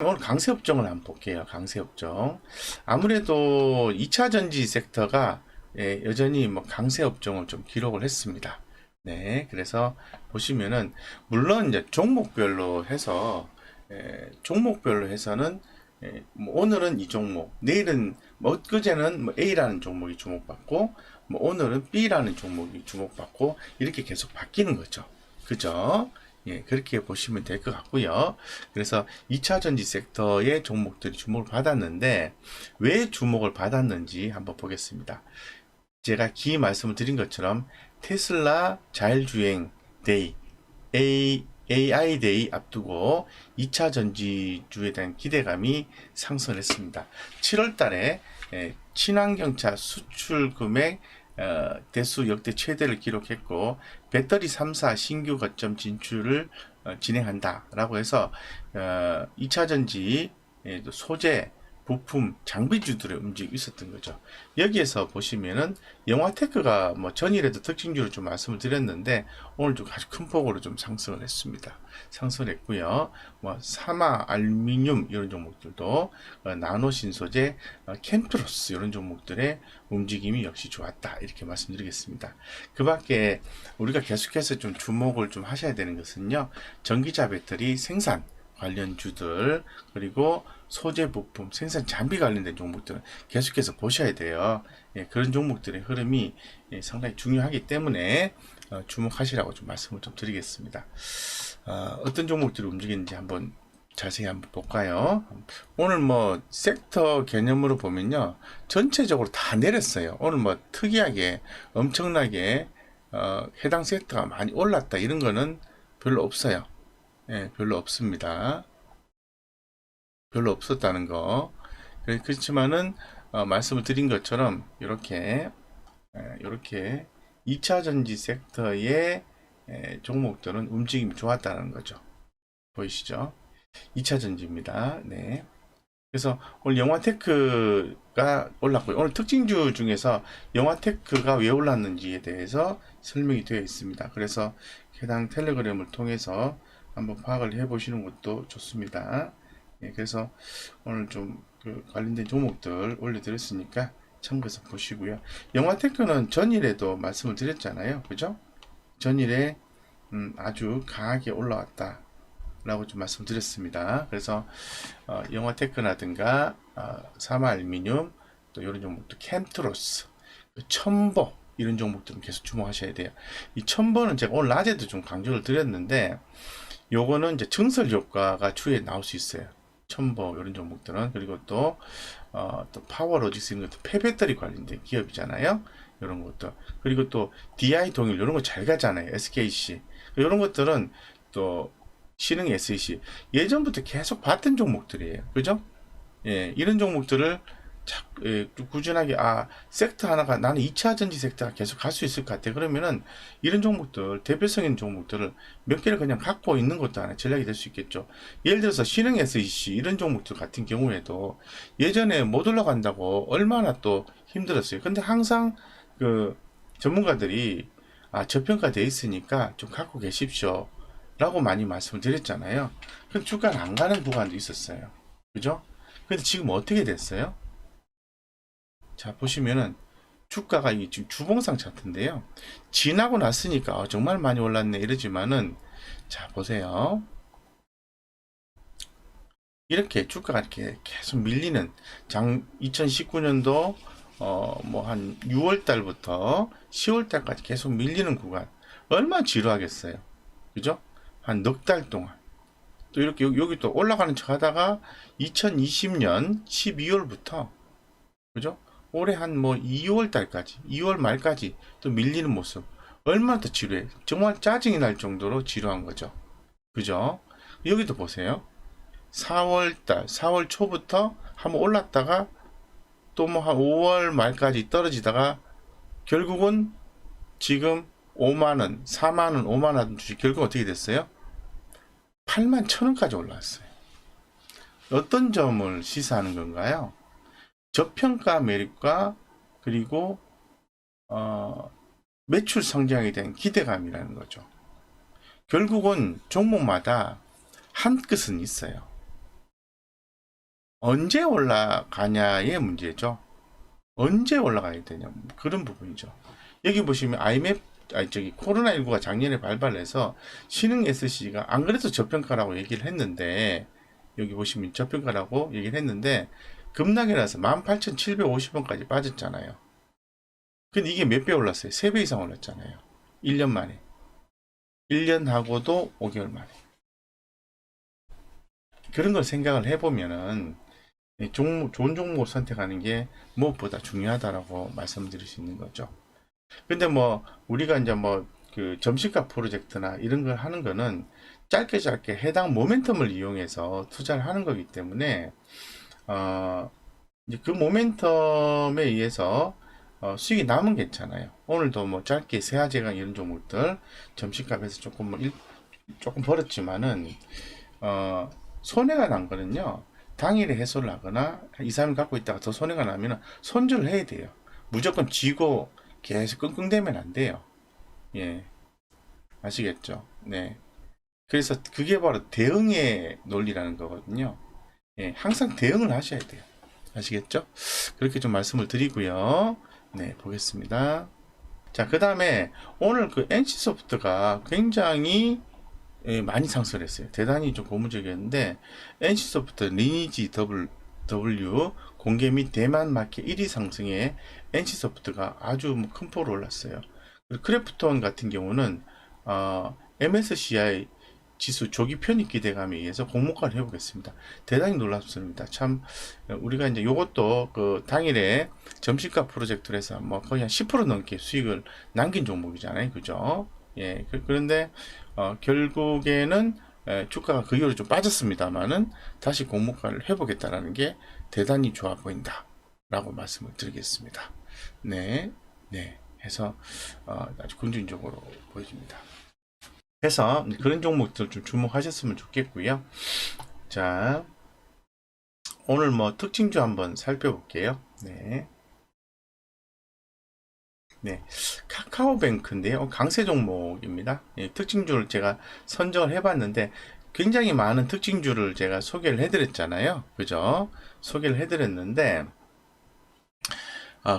오늘 강세 업종을 한번 볼게요. 강세 업종. 아무래도 2차 전지 섹터가 여전히 뭐 강세 업종을 좀 기록을 했습니다. 네, 그래서 보시면은 물론 이제 종목별로 해서 종목별로 해서는 뭐 오늘은 이 종목, 내일은 뭐 엊그제는 뭐 A라는 종목이 주목받고 뭐 오늘은 B라는 종목이 주목받고 이렇게 계속 바뀌는 거죠. 그죠? 예, 그렇게 보시면 될 것 같고요. 그래서 2차 전지 섹터의 종목들이 주목을 받았는데 왜 주목을 받았는지 한번 보겠습니다. 제가 기 말씀을 드린 것처럼 테슬라 자율주행 데이, AI 데이 앞두고 2차 전지주에 대한 기대감이 상승을 했습니다. 7월 달에 친환경차 수출 금액 대수 역대 최대를 기록했고 배터리 3사 신규 거점 진출을 진행한다라고 해서 2차 전지 소재 부품 장비주들의 움직임이 있었던 거죠. 여기에서 보시면은 영화테크가 뭐 전일에도 특징주로 좀 말씀을 드렸는데 오늘 좀 아주 큰 폭으로 좀 상승을 했습니다. 상승을 했고요. 뭐 사마, 알루미늄 이런 종목들도 나노 신소재, 캠프로스 이런 종목들의 움직임이 역시 좋았다 이렇게 말씀드리겠습니다. 그 밖에 우리가 계속해서 좀 주목을 좀 하셔야 되는 것은요. 전기차 배터리 생산 관련주들 그리고 소재 부품 생산 장비 관련된 종목들은 계속해서 보셔야 돼요. 예, 그런 종목들의 흐름이 상당히 중요하기 때문에 주목하시라고 좀 말씀을 좀 드리겠습니다. 어떤 종목들이 움직이는지 한번 자세히 한번 볼까요? 오늘 뭐 섹터 개념으로 보면요 전체적으로 다 내렸어요. 오늘 뭐 특이하게 엄청나게 해당 섹터가 많이 올랐다 이런 거는 별로 없어요. 예, 별로 없습니다. 별로 없었다는 거. 그렇지만은 말씀을 드린 것처럼 이렇게 2차 전지 섹터의 종목들은 움직임이 좋았다는 거죠. 보이시죠? 2차 전지입니다. 네. 그래서 오늘 영화테크가 올랐고요. 오늘 특징주 중에서 영화테크가 왜 올랐는지에 대해서 설명이 되어 있습니다. 그래서 해당 텔레그램을 통해서 한번 파악을 해 보시는 것도 좋습니다. 예, 그래서 오늘 좀그 관련된 종목들 올려드렸으니까 참고해서 보시고요. 영화테크는 전일에도 말씀을 드렸잖아요. 그죠? 전일에 아주 강하게 올라왔다. 라고 좀 말씀드렸습니다. 그래서 영화테크라든가 사마알루미늄 또 이런 종목도 캠트로스, 첨보 이런 종목들은 계속 주목하셔야 돼요. 이 첨보는 제가 오늘 낮에도 좀 강조를 드렸는데 요거는 이제 증설 효과가 추후에 나올 수 있어요. 첨보 이런 종목들은 그리고 또 파워로직스 이런 것도 폐배터리 관련된 기업이잖아요. 이런 것도 그리고 또 DI 동일 이런 거 잘 가잖아요. SKC 이런 것들은 또 신흥 SEC 예전부터 계속 봤던 종목들이에요. 그죠? 예, 이런 종목들을 꾸준하게 섹터 하나가 나는 2차 전지 섹터가 계속 갈 수 있을 것 같아. 그러면은 이런 종목들 대표성 있는 종목들을 몇 개를 그냥 갖고 있는 것도 하나 전략이 될 수 있겠죠. 예를 들어서 신흥 SEC 이런 종목들 같은 경우에도 예전에 못 올라간다고 얼마나 또 힘들었어요. 근데 항상 그 전문가들이 저평가돼 있으니까 좀 갖고 계십시오 라고 많이 말씀을 드렸잖아요. 근데 주가는 안 가는 구간도 있었어요. 그죠? 근데 지금 어떻게 됐어요? 자, 보시면은 주가가 이 지금 주봉상 차트인데요. 지나고 났으니까 정말 많이 올랐네 이러지만은 자, 보세요. 이렇게 주가가 이렇게 계속 밀리는 2019년도 뭐 한 6월 달부터 10월 달까지 계속 밀리는 구간 얼마나 지루하겠어요. 그죠? 한 넉 달 동안 또 이렇게 여기 또 올라가는 척 하다가 2020년 12월부터 그죠? 올해 한 뭐 2월 달까지 2월 말까지 또 밀리는 모습 얼마나 더 지루해. 정말 짜증이 날 정도로 지루한 거죠. 그죠? 여기도 보세요. 4월 달 4월 초부터 한번 올랐다가 또 뭐 한 5월 말까지 떨어지다가 결국은 지금 5만원 4만원 5만원 주식 결국 어떻게 됐어요? 8만 1천원까지 올라왔어요. 어떤 점을 시사하는 건가요? 저평가 매립과 그리고 매출 성장에 대한 기대감이라는 거죠. 결국은 종목마다 한 끝은 있어요. 언제 올라가냐의 문제죠. 언제 올라가야 되냐 그런 부분이죠. 여기 보시면 IMF 저기 코로나19가 작년에 발발해서 신흥 SC가 안 그래도 저평가라고 얘기를 했는데 여기 보시면 저평가라고 얘기를 했는데 급락이 나서 18,750원까지 빠졌잖아요. 근데 이게 몇 배 올랐어요? 3배 이상 올랐잖아요. 1년 만에. 1년 하고도 5개월 만에. 그런 걸 생각을 해보면은 좋은 종목을 선택하는 게 무엇보다 중요하다라고 말씀드릴 수 있는 거죠. 근데 뭐 우리가 이제 뭐 그 점심가 프로젝트나 이런 걸 하는 거는 짧게 해당 모멘텀을 이용해서 투자를 하는 거기 때문에 이제 그 모멘텀에 의해서 수익이 남은 괜찮아요. 오늘도 뭐 짧게 세아제강 이런 종목들 점심값에서 조금 벌었지만은 손해가 난 거는요. 당일에 해소를 하거나 2, 3일 갖고 있다가 더 손해가 나면 손절을 해야 돼요. 무조건 쥐고 계속 끙끙대면 안 돼요. 예. 아시겠죠? 네. 그래서 그게 바로 대응의 논리라는 거거든요. 예. 항상 대응을 하셔야 돼요. 아시겠죠? 그렇게 좀 말씀을 드리고요. 네, 보겠습니다. 자, 그 다음에 오늘 그 NC소프트가 굉장히 많이 상승을 했어요. 대단히 좀 고무적이었는데 NC소프트 리니지 W 공개 및 대만 마켓 1위 상승에 NC소프트가 아주 큰 폭으로 올랐어요. 크래프톤 같은 경우는 MSCI 지수 조기 편입 기대감에 의해서 공모가를 해보겠습니다. 대단히 놀랍습니다. 참 우리가 이제 요것도 그 당일에 점심가 프로젝트로 해서 뭐 거의 한 10% 넘게 수익을 남긴 종목이잖아요. 그죠? 예, 그런데 결국에는 주가가 그 이후로 좀 빠졌습니다만은 다시 공모가를 해보겠다라는 게 대단히 좋아 보인다 라고 말씀을 드리겠습니다. 네, 네, 해서 아주 긍정적으로 보여집니다. 해서 그런 종목들 좀 주목하셨으면 좋겠고요. 자, 오늘 뭐 특징주 한번 살펴볼게요. 네. 네, 카카오뱅크인데요. 강세 종목입니다. 예, 특징주를 제가 선정을 해봤는데 굉장히 많은 특징주를 제가 소개를 해드렸잖아요. 그죠? 소개를 해드렸는데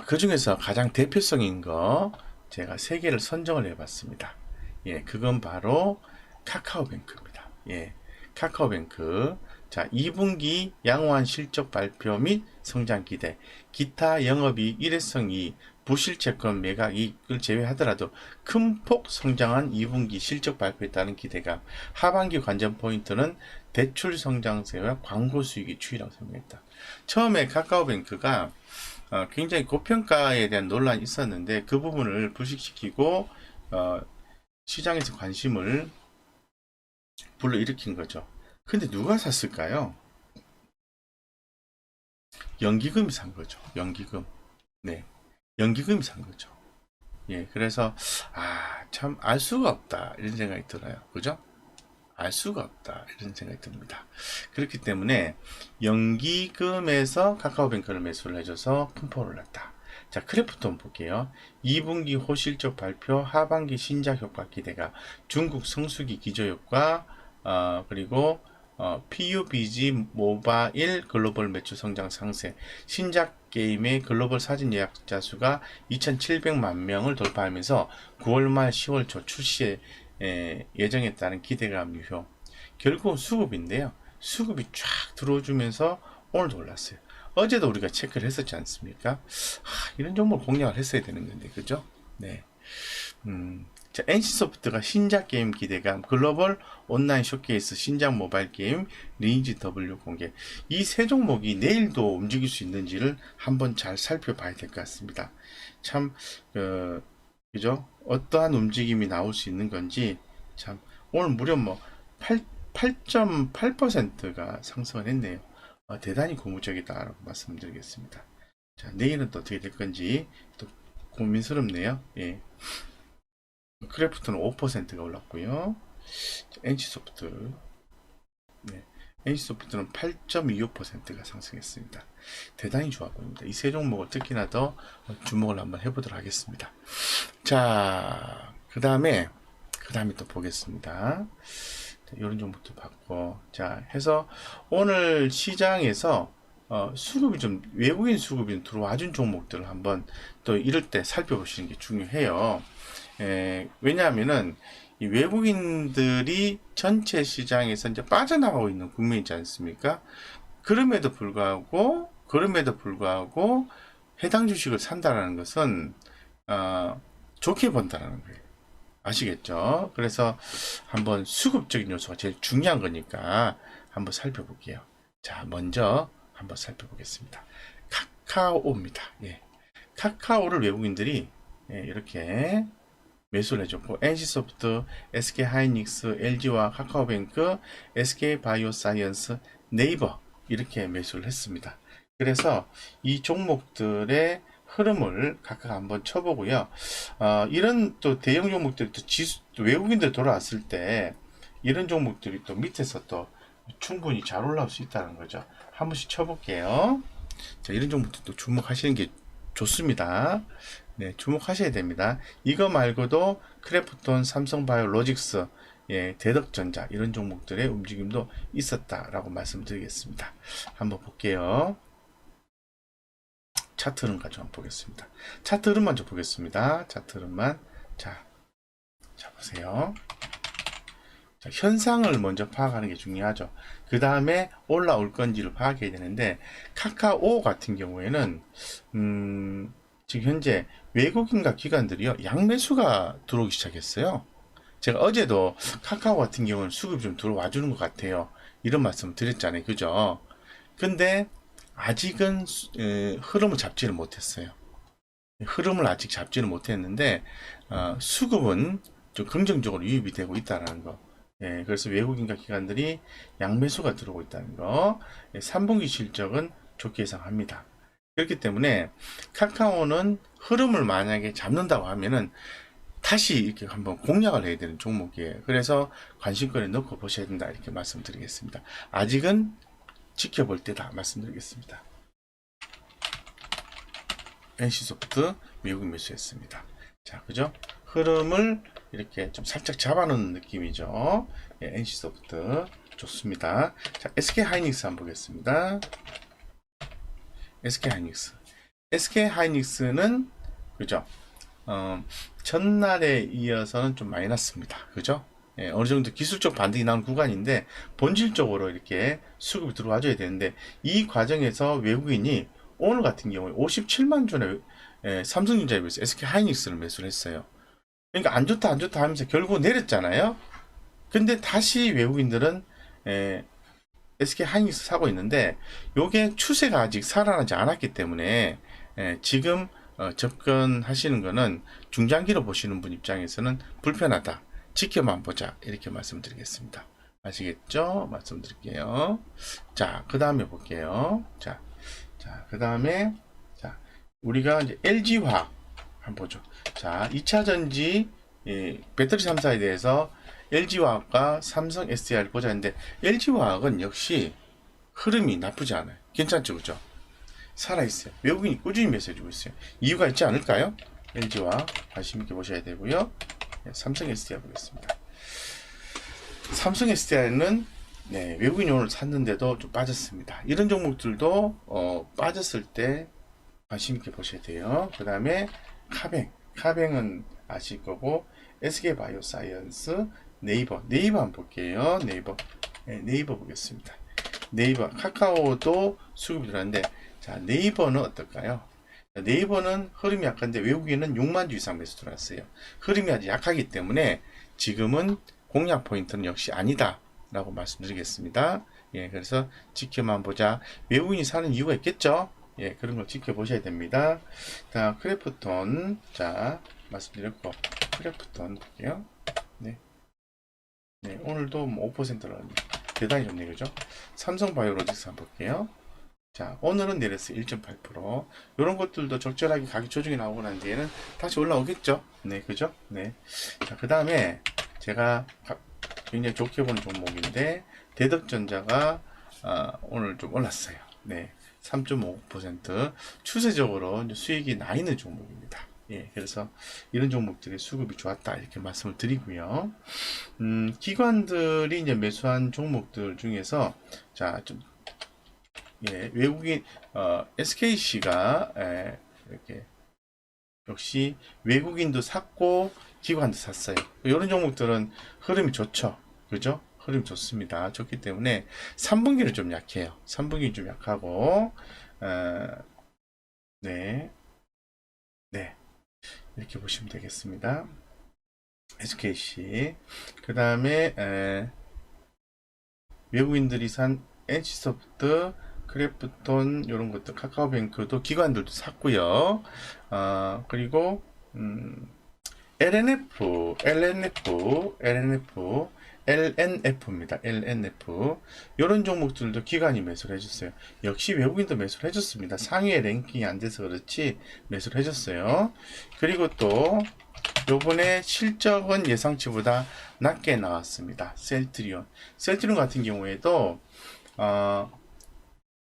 그 중에서 가장 대표성인 거 제가 3개를 선정을 해봤습니다. 예, 그건 바로 카카오뱅크입니다. 예, 카카오뱅크. 자, 2분기 양호한 실적 발표 및 성장 기대, 기타 영업이 일회성이 부실채권 매각 이익을 제외하더라도 큰 폭 성장한 2분기 실적 발표에 따른 기대감, 하반기 관전 포인트는 대출 성장세와 광고 수익의 추이라고 설명했다. 처음에 카카오뱅크가 굉장히 고평가에 대한 논란이 있었는데 그 부분을 불식시키고 시장에서 관심을 불러일으킨 거죠. 근데 누가 샀을까요? 연기금이 산 거죠. 연기금. 네. 연기금이 산 거죠. 예, 그래서 참 알 수가 없다 이런 생각이 들어요. 그죠? 알 수가 없다 이런 생각이 듭니다. 그렇기 때문에 연기금에서 카카오뱅크를 매수를 해줘서 큰 폭을 올랐다. 자, 크래프톤 볼게요. 2분기 호실적 발표, 하반기 신작 효과 기대가, 중국 성수기 기저효과, 그리고 PUBG 모바일 글로벌 매출 성장 상세, 신작 게임의 글로벌 사진 예약자 수가 2,700만 명을 돌파하면서 9월 말 10월 초 출시에 예정했다는 기대감 유효. 결국 수급인데요. 수급이 쫙 들어주면서 오늘도 올랐어요. 어제도 우리가 체크를 했었지 않습니까? 이런 종목을 공략을 했어야 되는 건데, 그죠? 네. 자, NC소프트가 신작 게임 기대감, 글로벌 온라인 쇼케이스, 신작 모바일 게임, 리니지 W 공개. 이 세 종목이 내일도 움직일 수 있는지를 한번 잘 살펴봐야 될 것 같습니다. 참, 그죠? 어떠한 움직임이 나올 수 있는 건지, 참, 오늘 무려 뭐, 8.8%가 상승을 했네요. 대단히 고무적이다라고 말씀드리겠습니다. 자, 내일은 또 어떻게 될 건지 또 고민스럽네요. 예. 크래프트는 5%가 올랐고요. NC소프트, 네. NC소프트는 8.25%가 상승했습니다. 대단히 좋아 보입니다. 이 세 종목을 특히나 더 주목을 한번 해보도록 하겠습니다. 자, 그 다음에 또 보겠습니다. 이런 종목도 봤고, 자, 해서 오늘 시장에서 수급이 좀, 외국인 수급이 좀 들어와준 종목들을 한번 또 이럴 때 살펴보시는 게 중요해요. 왜냐하면은 이 외국인들이 전체 시장에서 이제 빠져나가고 있는 국면이지 않습니까? 그럼에도 불구하고 해당 주식을 산다라는 것은 좋게 본다라는 거예요. 아시겠죠? 그래서 한번 수급적인 요소가 제일 중요한 거니까 한번 살펴볼게요. 자, 먼저 한번 살펴보겠습니다. 카카오입니다. 예. 카카오를 외국인들이 이렇게 매수를 해줬고, NC소프트, SK하이닉스, LG와 카카오뱅크, SK바이오사이언스, 네이버 이렇게 매수를 했습니다. 그래서 이 종목들의 흐름을 각각 한번 쳐보고요. 이런 또 대형 종목들이 또 외국인들 돌아왔을 때 이런 종목들이 또 밑에서 또 충분히 잘 올라올 수 있다는 거죠. 한 번씩 쳐볼게요. 자, 이런 종목들도 주목하시는 게 좋습니다. 네, 주목하셔야 됩니다. 이거 말고도 크래프톤, 삼성바이오로직스, 대덕전자 이런 종목들의 움직임도 있었다라고 말씀드리겠습니다. 한번 볼게요. 차트 흐름 가지고 한번 보겠습니다. 차트 흐름 먼저 보겠습니다. 차트 흐름만. 자 보세요. 자, 현상을 먼저 파악하는 게 중요하죠. 그 다음에 올라올 건지를 파악해야 되는데, 카카오 같은 경우에는 지금 현재 외국인과 기관들이요, 양매수가 들어오기 시작했어요. 제가 어제도 카카오 같은 경우는 수급이 좀 들어와 주는 것 같아요. 이런 말씀 드렸잖아요. 그죠? 근데 아직은 흐름을 잡지를 못했어요. 흐름을 아직 잡지는 못했는데 수급은 좀 긍정적으로 유입이 되고 있다는 거. 그래서 외국인과 기관들이 양매수가 들어오고 있다는 거. 3분기 실적은 좋게 예상합니다. 그렇기 때문에 카카오는 흐름을 만약에 잡는다고 하면은 다시 이렇게 한번 공략을 해야 되는 종목이에요. 그래서 관심권에 넣고 보셔야 된다 이렇게 말씀드리겠습니다. 아직은 지켜볼 때다 말씀드리겠습니다. NC소프트 미국 매수했습니다. 자, 그죠? 흐름을 이렇게 좀 살짝 잡아놓는 느낌이죠. NC소프트 좋습니다. 자, SK하이닉스 한번 보겠습니다. SK하이닉스는 그죠? 전날에 이어서는 좀 마이너스입니다. 그죠? 어느 정도 기술적 반등이 나온 구간인데 본질적으로 이렇게 수급이 들어와줘야 되는데 이 과정에서 외국인이 오늘 같은 경우에 57만 주의 삼성전자에 비해서 SK하이닉스를 매수를 했어요. 그러니까 안 좋다 하면서 결국 내렸잖아요. 근데 다시 외국인들은 SK하이닉스 사고 있는데 요게 추세가 아직 살아나지 않았기 때문에 지금 접근하시는 거는 중장기로 보시는 분 입장에서는 불편하다. 지켜만 보자. 이렇게 말씀드리겠습니다. 아시겠죠? 말씀드릴게요. 자, 그 다음에 볼게요. 자, 그 다음에, 우리가 이제 LG화학 한번 보죠. 자, 2차 전지, 배터리 3사에 대해서 LG화학과 삼성 SDI를 보자 했는데, LG화학은 역시 흐름이 나쁘지 않아요. 괜찮죠? 그죠? 살아있어요. 외국인이 꾸준히 매수해주고 있어요. 이유가 있지 않을까요? LG화학 관심 있게 보셔야 되고요. 삼성 SDI 보겠습니다. 삼성 SDI는 외국인이 오늘 샀는데도 좀 빠졌습니다. 이런 종목들도 빠졌을 때 관심 있게 보셔야 돼요. 그 다음에 카뱅은 아실 거고, SK바이오사이언스, 네이버 한번 볼게요. 네이버 보겠습니다. 네이버, 카카오도 수급이 들어왔는데, 자, 네이버는 어떨까요? 네이버는 흐름이 약한데 외국인은 6만 주 이상 매수 들어왔어요. 흐름이 아주 약하기 때문에 지금은 공략 포인트는 역시 아니다 라고 말씀드리겠습니다. 그래서 지켜만 보자. 외국인이 사는 이유가 있겠죠? 그런 걸 지켜보셔야 됩니다. 자, 크래프톤. 자, 말씀드렸고, 크래프톤 볼게요. 오늘도 뭐 5%라 대단히 좋네, 그죠? 삼성바이오로직스 한번 볼게요. 자, 오늘은 내렸어요. 1.8%. 이런 것들도 적절하게 가격 조정이 나오고 난 뒤에는 다시 올라오겠죠? 그죠? 자, 그 다음에 제가 굉장히 좋게 보는 종목인데, 대덕전자가 오늘 좀 올랐어요. 3.5% 추세적으로 수익이 나 있는 종목입니다. 그래서 이런 종목들의 수급이 좋았다 이렇게 말씀을 드리고요. 기관들이 이제 매수한 종목들 중에서 자, 좀 예, 외국인 SKC가 이렇게 역시 외국인도 샀고 기관도 샀어요. 이런 종목들은 흐름이 좋죠. 그죠? 흐름 좋습니다. 좋기 때문에 3분기는 좀 약해요. 3분기는 좀 약하고 네, 네 이렇게 보시면 되겠습니다. SKC 그 다음에 외국인들이 산 NC소프트, 크래프톤 이런 것들, 카카오뱅크도 기관들도 샀고요. 그리고 LNF입니다. LNF 이런 종목들도 기관이 매수를 해줬어요. 역시 외국인도 매수를 해줬습니다. 상위에 랭킹이 안 돼서 그렇지 매수를 해줬어요. 그리고 또 요번에 실적은 예상치보다 낮게 나왔습니다. 셀트리온 같은 경우에도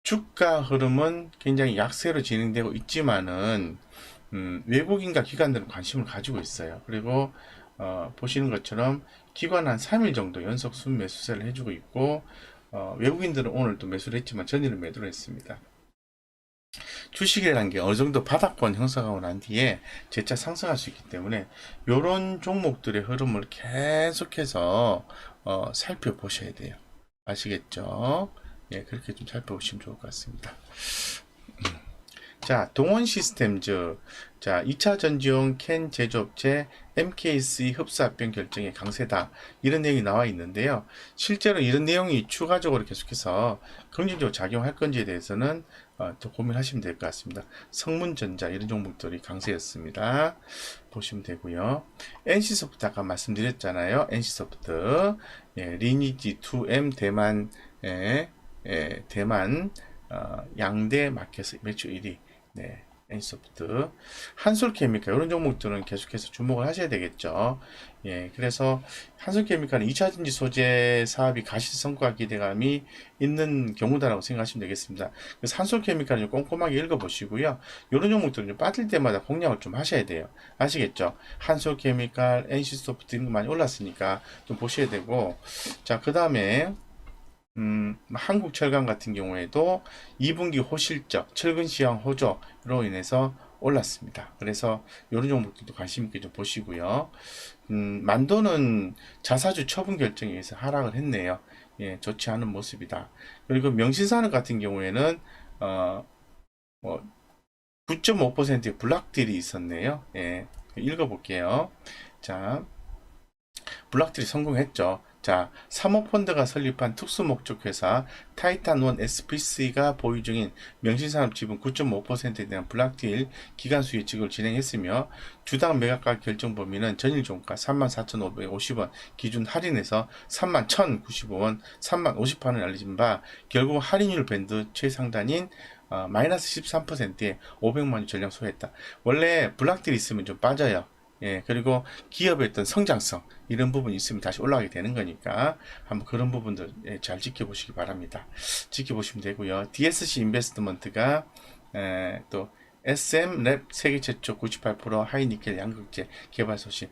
주가 흐름은 굉장히 약세로 진행되고 있지만은 외국인과 기관들은 관심을 가지고 있어요. 그리고 보시는 것처럼 기관 한 3일 정도 연속 순매수세를 해주고 있고 외국인들은 오늘 또 매수를 했지만 전일은 매도를 했습니다. 주식이라는 게 어느 정도 바닥권 형성하고 난 뒤에 재차 상승할 수 있기 때문에 이런 종목들의 흐름을 계속해서 살펴보셔야 돼요. 아시겠죠? 예, 그렇게 좀 살펴보시면 좋을 것 같습니다. 자, 동원 시스템즈. 자, 2차 전지용 캔 제조업체 MKC 흡수 합병 결정이 강세다. 이런 내용이 나와 있는데요. 실제로 이런 내용이 추가적으로 계속해서 긍정적으로 작용할 건지에 대해서는 또 고민하시면 될 것 같습니다. 성문전자 이런 종목들이 강세였습니다. 보시면 되고요. NC소프트 아까 말씀드렸잖아요. NC소프트 예, 리니지 2M 대만 대만 양대 마켓 매출 1위 네, NC소프트, 한솔케미칼 이런 종목들은 계속해서 주목을 하셔야 되겠죠. 예, 그래서 한솔케미칼은 2차전지 소재 사업이 가시성과 기대감이 있는 경우다라고 생각하시면 되겠습니다. 그래서 한솔케미칼은 좀 꼼꼼하게 읽어보시고요. 이런 종목들은 좀 빠질 때마다 공략을 좀 하셔야 돼요. 아시겠죠? 한솔케미칼, NC소프트 이런 거 많이 올랐으니까 좀 보셔야 되고, 자, 그 다음에 한국철강 같은 경우에도 2분기 호실적, 철근 시황 호조로 인해서 올랐습니다. 그래서 이런 종목들도 관심 있게 좀 보시고요. 만도는 자사주 처분 결정에 의해서 하락을 했네요. 예, 좋지 않은 모습이다. 그리고 명신산업 같은 경우에는 뭐 9.5%의 블락딜이 있었네요. 예, 읽어볼게요. 자, 블락딜이 성공했죠. 자, 사모펀드가 설립한 특수목적회사 타이탄원 SPC가 보유 중인 명신산업 지분 9.5%에 대한 블락딜 기간 수익직을 진행했으며 주당 매각가 결정 범위는 전일 종가 34,550원 기준 할인해서 31,095원, 30,050원을 알려진 바 결국 할인율 밴드 최상단인 마이너스 13%에 500만원 전량 소화했다. 원래 블락딜이 있으면 좀 빠져요. 예, 그리고 기업의 어떤 성장성 이런 부분이 있으면 다시 올라가게 되는 거니까 한번 그런 부분들 잘 지켜보시기 바랍니다. 지켜보시면 되고요. DSC 인베스트먼트가 또 SM랩 세계 최초 98% 하이니켈 양극재 개발 소식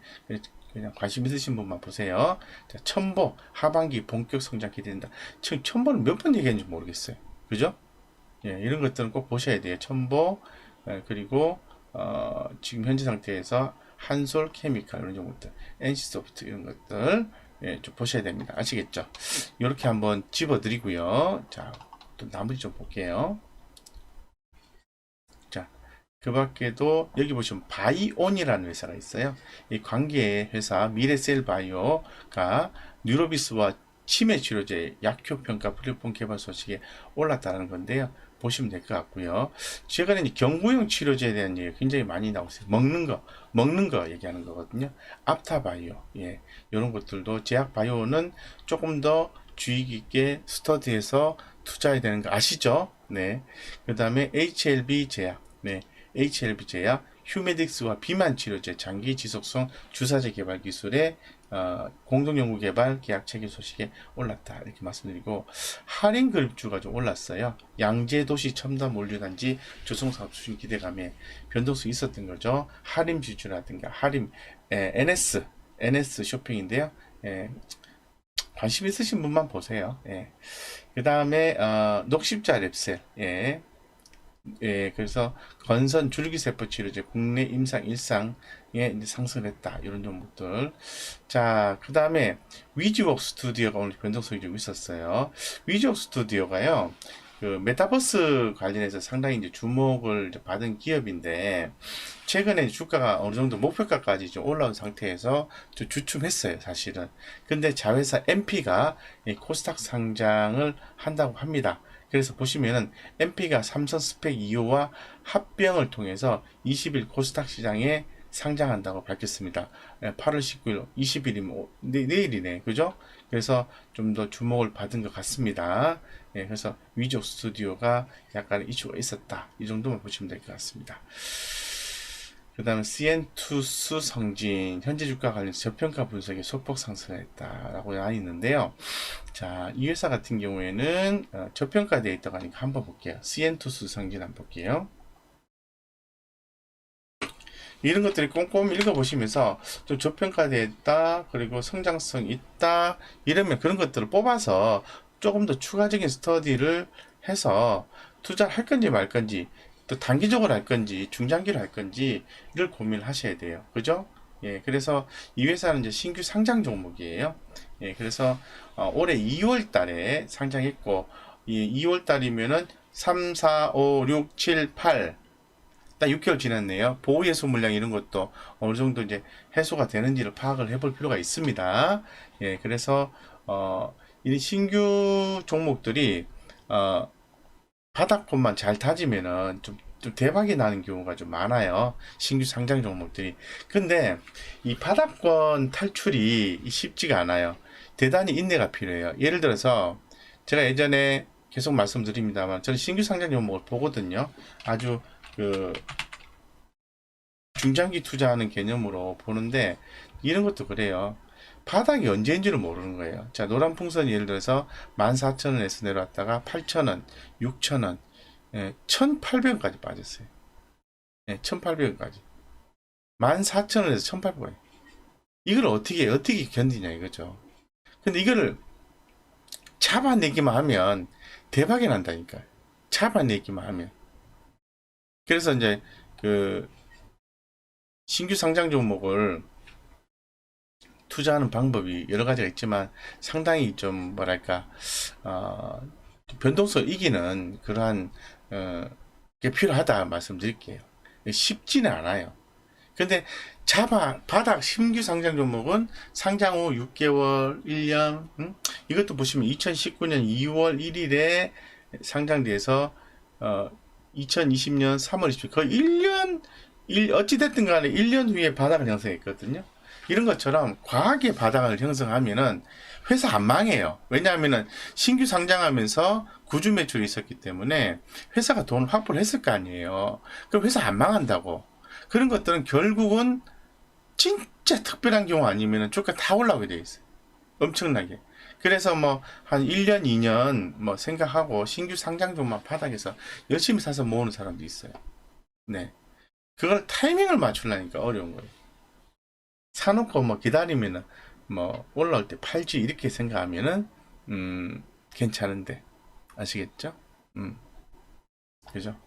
그냥 관심 있으신 분만 보세요. 자, 첨보 하반기 본격 성장 기대된다. 지금 첨보는 몇 번 얘기했는지 모르겠어요. 그죠? 예, 이런 것들은 꼭 보셔야 돼요. 첨보 그리고 지금 현재 상태에서 한솔 케미칼 이런 종목들, NC소프트 이런 것들 예, 좀 보셔야 됩니다. 아시겠죠? 이렇게 한번 집어드리고요. 자, 또 나머지 좀 볼게요. 자, 그 밖에도 여기 보시면 바이온이라는 회사가 있어요. 이 관계 회사 미래셀 바이오가 뉴로비스와 치매 치료제 약효 평가 플랫폼 개발 소식에 올랐다는 건데요. 보시면 될 것 같고요. 최근에 이 경구용 치료제에 대한 얘기 굉장히 많이 나오고 있어요. 먹는 거 얘기하는 거거든요. 앞타바이오, 예, 이런 것들도 제약바이오는 조금 더 주의 깊게 스터디해서 투자해야 되는 거 아시죠? 네. 그 다음에 HLB 제약, 네, HLB 제약, 휴메딕스와 비만 치료제 장기 지속성 주사제 개발 기술의 공동연구 개발 계약 체결 소식에 올랐다 이렇게 말씀드리고 할인 그룹주가 좀 올랐어요. 양재도시 첨단 물류단지 조성사업 추진 기대감에 변동성이 있었던 거죠. 할인 지주라든가 할인 NS 쇼핑인데요. 관심 있으신 분만 보세요. 예. 그 다음에 녹십자 랩셀. 예. 예, 그래서 건선 줄기세포 치료제 국내 임상 일상에 이제 상승했다. 이런 종목들. 자, 그 다음에 위즈웍 스튜디오가 오늘 변동성이 좀 있었어요. 위즈웍 스튜디오가요, 그 메타버스 관련해서 상당히 이제 주목을 이제 받은 기업인데, 최근에 주가가 어느 정도 목표가까지 좀 올라온 상태에서 좀 주춤했어요, 사실은. 근데 자회사 MP가 코스닥 상장을 한다고 합니다. 그래서 보시면은 MP가 삼성 스펙 2호와 합병을 통해서 20일 코스닥 시장에 상장한다고 밝혔습니다. 8월 19일, 20일이면 내일이네, 그죠? 그래서 좀 더 주목을 받은 것 같습니다. 예, 그래서 위족 스튜디오가 약간 이슈가 있었다. 이 정도만 보시면 될 것 같습니다. 그 다음에 CN투스 성진 현재 주가 관련해서 저평가 분석에 소폭 상승했다라고 나와 있는데요. 자, 이 회사 같은 경우에는 저평가되어 있다고 하니까 한번 볼게요. CN투스 성진 한번 볼게요. 이런 것들이 꼼꼼히 읽어보시면서 좀 저평가되어 있다, 그리고 성장성 있다, 이러면 그런 것들을 뽑아서 조금 더 추가적인 스터디를 해서 투자를 할 건지 말 건지, 또 단기적으로 할 건지 중장기로 할 건지를 고민하셔야 돼요. 그죠? 예, 그래서 이 회사는 이제 신규 상장 종목이에요. 예, 그래서 올해 2월 달에 상장했고, 이 2월 달이면은 3, 4, 5, 6, 7, 8, 딱 6개월 지났네요. 보호예수 물량 이런 것도 어느 정도 이제 해소가 되는지를 파악을 해볼 필요가 있습니다. 예, 그래서 이 신규 종목들이 바닥권만 잘 다지면은 좀 대박이 나는 경우가 좀 많아요. 신규 상장 종목들이. 근데 이 바닥권 탈출이 쉽지가 않아요. 대단히 인내가 필요해요. 예를 들어서 제가 예전에 계속 말씀드립니다만 저는 신규 상장 종목을 보거든요. 아주 그 중장기 투자하는 개념으로 보는데 이런 것도 그래요. 바닥이 언제인지를 모르는 거예요. 자, 노란 풍선이 예를 들어서 14,000원에서 내려왔다가 8,000원, 6,000원, 1,800원까지 빠졌어요. 1,800원까지. 14,000원에서 1,800원. 이걸 어떻게 견디냐 이거죠. 근데 이거를 잡아내기만 하면 대박이 난다니까요. 잡아내기만 하면. 그래서 이제 그 신규 상장 종목을 투자하는 방법이 여러 가지가 있지만 상당히 좀 뭐랄까 변동성 이기는 그러한 게 필요하다 말씀드릴게요. 쉽지는 않아요. 근데 바닥 신규 상장 종목은 상장 후 6개월, 1년, 이것도 보시면 2019년 2월 1일에 상장돼서 2020년 3월 27일 거의 1년 어찌됐든 간에 1년 후에 바닥을 형성했거든요. 이런 것처럼 과하게 바닥을 형성하면은 회사 안 망해요. 왜냐하면은 신규 상장하면서 구주 매출이 있었기 때문에 회사가 돈을 확보를 했을 거 아니에요. 그럼 회사 안 망한다고. 그런 것들은 결국은 진짜 특별한 경우 아니면은 주가 다 올라오게 돼 있어요. 엄청나게. 그래서 뭐 한 1년, 2년 뭐 생각하고 신규 상장 종목 바닥에서 열심히 사서 모으는 사람도 있어요. 네. 그걸 타이밍을 맞추려니까 어려운 거예요. 사놓고 뭐 기다리면은 뭐 올라올 때 팔지 이렇게 생각하면은 괜찮은데 아시겠죠? 그죠?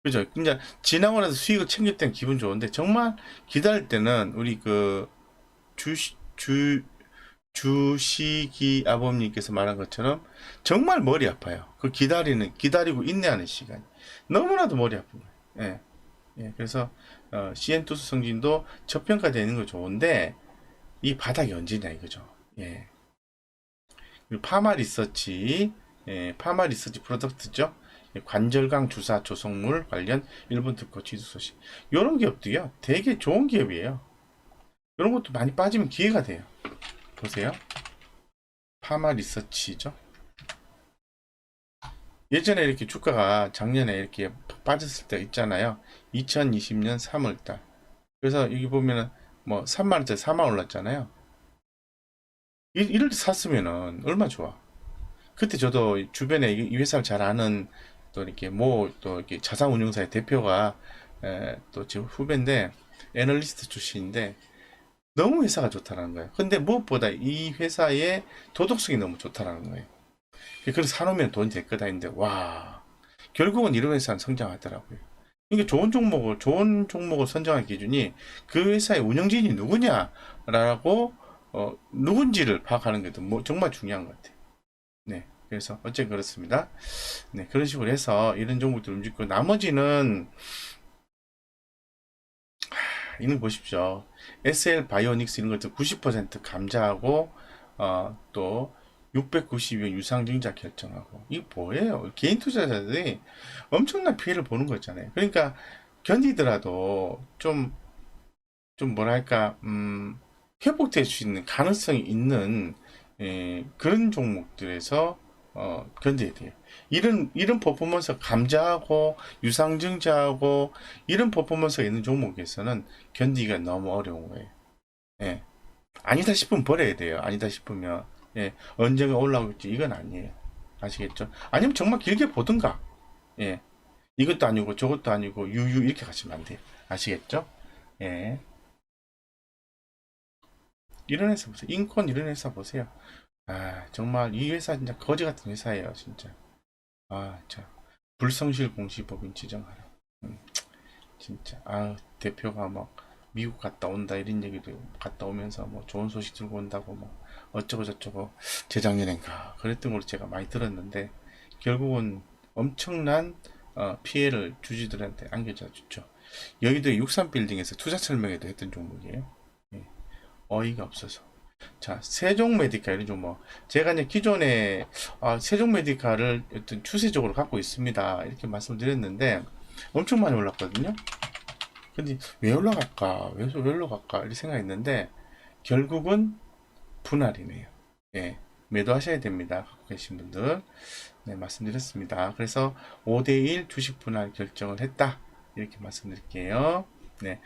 그죠? 이제 지나고 나서 수익을 챙길 때는 기분 좋은데 정말 기다릴 때는 우리 그 주식이 아버님께서 말한 것처럼 정말 머리 아파요. 그 기다리고 인내하는 시간 너무나도 머리 아픈 거예요. 예. 예, 그래서 CN투스 성진도 저평가되는 거 좋은데 이 바닥이 언제냐 이거죠. 예. 그리고 파마 리서치 프로덕트죠. 관절강 주사 조성물 관련 일본 특허 취득 소식. 이런 기업도요. 되게 좋은 기업이에요. 이런 것도 많이 빠지면 기회가 돼요. 보세요. 파마 리서치죠. 예전에 이렇게 주가가 작년에 이렇게 빠졌을 때 있잖아요. 2020년 3월달. 그래서 여기 보면은 뭐 3만원짜리 4만 올랐잖아요. 이럴 때 샀으면은 얼마나 좋아. 그때 저도 주변에 이 회사를 잘 아는 또 이렇게 또 이렇게 자산운용사의 대표가 또 제 후배인데 애널리스트 출신인데 너무 회사가 좋다라는 거예요. 근데 무엇보다 이 회사의 도덕성이 너무 좋다라는 거예요. 그래서 사놓으면 돈이 될 거다 했는데, 와, 결국은 이런 회사는 성장하더라고요. 이게 좋은 종목을 선정할 기준이 그 회사의 운영진이 누구냐라고, 누군지를 파악하는 게 뭐 정말 중요한 것 같아요. 네. 그래서 어쨌든 그렇습니다. 네. 그런 식으로 해서 이런 종목들 움직이고, 나머지는, 이는 보십시오. SL 바이오닉스 이런 것들 90% 감자하고, 또, 692원 유상증자 결정하고. 이게 뭐예요? 개인 투자자들이 엄청난 피해를 보는 거 있잖아요. 그러니까, 견디더라도 좀 뭐랄까, 회복될 수 있는 가능성이 있는, 그런 종목들에서, 견뎌야 돼요. 이런 퍼포먼스 감자하고 유상증자하고 이런 퍼포먼스가 있는 종목에서는 견디기가 너무 어려운 거예요. 예. 아니다 싶으면 버려야 돼요. 아니다 싶으면. 예. 언젠가 올라오겠지. 이건 아니에요. 아시겠죠? 아니면 정말 길게 보든가. 예. 이것도 아니고 저것도 아니고 유유 이렇게 가시면 안 돼요. 아시겠죠? 예. 이런 회사 보세요. 인권 이런 회사 보세요. 아, 정말 이 회사 진짜 거지 같은 회사예요, 진짜. 아, 참. 불성실 공시법인 지정하라. 음, 진짜. 아, 대표가 막 미국 갔다 온다 이런 얘기도 갔다 오면서 뭐 좋은 소식 들고 온다고 뭐 어쩌고 저쩌고 재작년엔가 그랬던 걸로 제가 많이 들었는데 결국은 엄청난 피해를 주주들한테 안겨져 주죠. 여의도 63빌딩에서 투자 설명회도 했던 종목이에요. 예, 어이가 없어서. 자, 세종 메디카 이런 종목. 제가 이제 기존에 세종 메디카를 어떤 추세적으로 갖고 있습니다. 이렇게 말씀드렸는데 엄청 많이 올랐거든요. 근데 왜 올라갈까? 왜 올라갈까? 이렇게 생각했는데 결국은 분할이네요. 예. 매도하셔야 됩니다. 갖고 계신 분들. 네, 말씀드렸습니다. 그래서 5대1 주식 분할 결정을 했다. 이렇게 말씀드릴게요. 네.